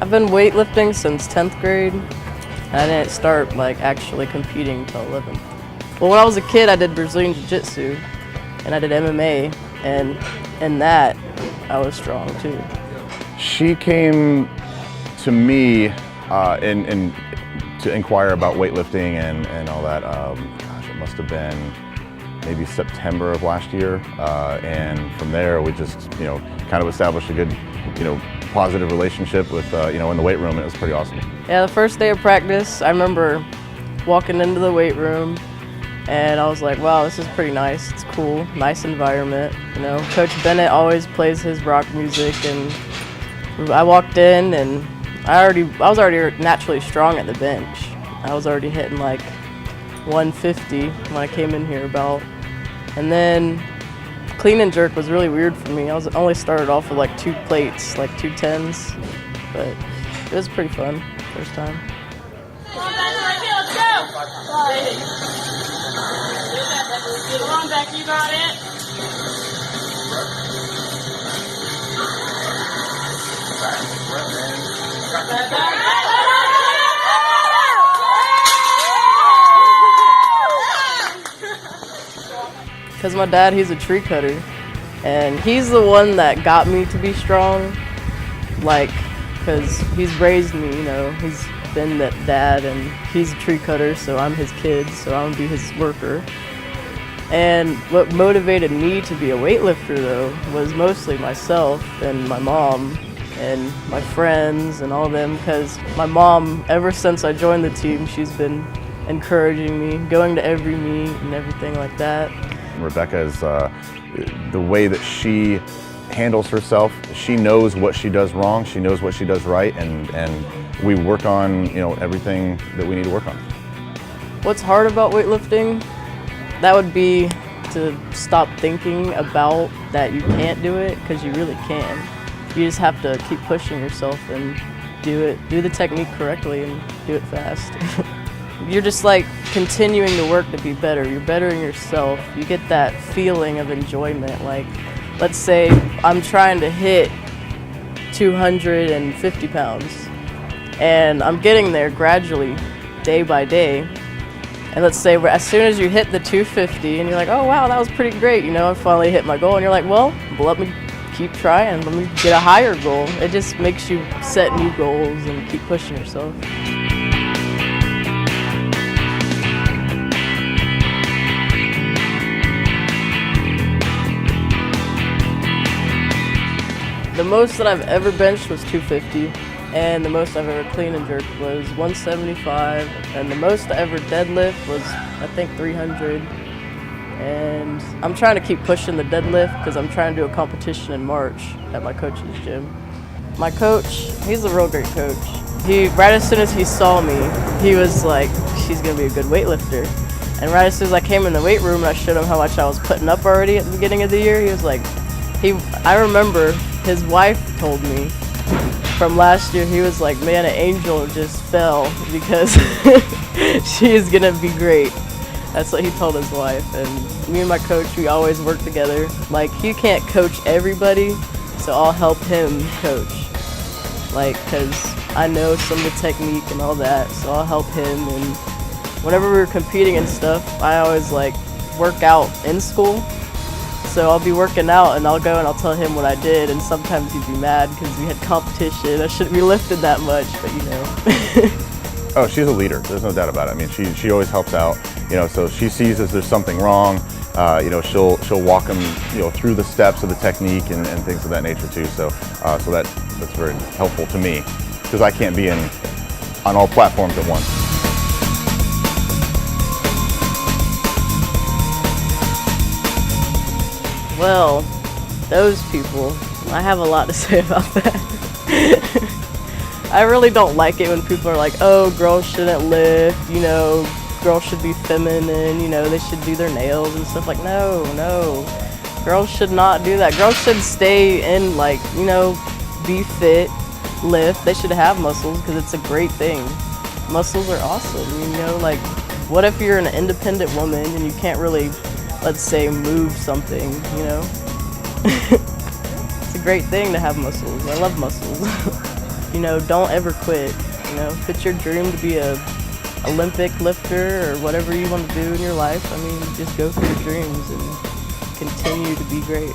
I've been weightlifting since 10th grade. I didn't start like actually competing until 11th. Well, when I was a kid, I did Brazilian Jiu-Jitsu and I did MMA, and in that, I was strong too. She came to me to inquire about weightlifting and all that. Gosh, it must have been maybe September of last year, and from there we just kind of established a good positive relationship with in the weight room, and it was pretty awesome. Yeah, the first day of practice, I remember walking into the weight room and I was like, wow, this is pretty nice. It's cool, nice environment. Coach Bennett always plays his rock music, and I walked in and I was already naturally strong at the bench. I was already hitting like 150 when I came in here about. And then clean and jerk was really weird for me. I only started off with like 2 plates, like 2 10s, but it was pretty fun first time. Come on back, right here, let's go! Come on back, you got it. Because my dad, he's a tree cutter, and he's the one that got me to be strong, because he's raised me, he's been that dad, and he's a tree cutter, so I'm his kid, so I'm gonna be his worker. And what motivated me to be a weightlifter, though, was mostly myself and my mom and my friends and all them, because my mom, ever since I joined the team, she's been encouraging me, going to every meet and everything like that. Rebecca is the way that she handles herself. She knows what she does wrong, she knows what she does right, and we work on everything that we need to work on. What's hard about weightlifting? That would be to stop thinking about that you can't do it, because you really can. You just have to keep pushing yourself and do the technique correctly and do it fast. You're just like continuing to work to be better. You're bettering yourself. You get that feeling of enjoyment. Like, let's say I'm trying to hit 250 pounds, and I'm getting there gradually, day by day. And let's say as soon as you hit the 250 and you're like, oh wow, that was pretty great, I finally hit my goal, and you're like, well, let me keep trying, let me get a higher goal. It just makes you set new goals and keep pushing yourself. The most that I've ever benched was 250, and the most I've ever clean and jerked was 175, and the most I ever deadlift was, I think, 300. And I'm trying to keep pushing the deadlift because I'm trying to do a competition in March at my coach's gym. My coach, he's a real great coach. Right as soon as he saw me, he was like, she's gonna be a good weightlifter. And right as soon as I came in the weight room and I showed him how much I was putting up already at the beginning of the year, he was like, I remember his wife told me from last year, he was like, man, an angel just fell because she is gonna be great. That's what he told his wife. And me and my coach, we always work together. Like, he can't coach everybody, so I'll help him coach. Because I know some of the technique and all that, so I'll help him. And whenever we were competing and stuff, I always work out in school. So I'll be working out and I'll go and I'll tell him what I did, and sometimes he'd be mad because we had competition. I shouldn't be lifting that much, but Oh, she's a leader. There's no doubt about it. I mean, she always helps out. So she sees if there's something wrong. She'll walk them through the steps of the technique and things of that nature too. So that's very helpful to me because I can't be on all platforms at once. Well, those people, I have a lot to say about that. I really don't like it when people are like, oh, girls shouldn't lift, girls should be feminine, they should do their nails and stuff. Like, no, girls should not do that. Girls should stay in, be fit, lift. They should have muscles because it's a great thing. Muscles are awesome, what if you're an independent woman and you can't really, let's say, move something, It's a great thing to have muscles. I love muscles. don't ever quit. If it's your dream to be a Olympic lifter or whatever you want to do in your life, just go for your dreams and continue to be great.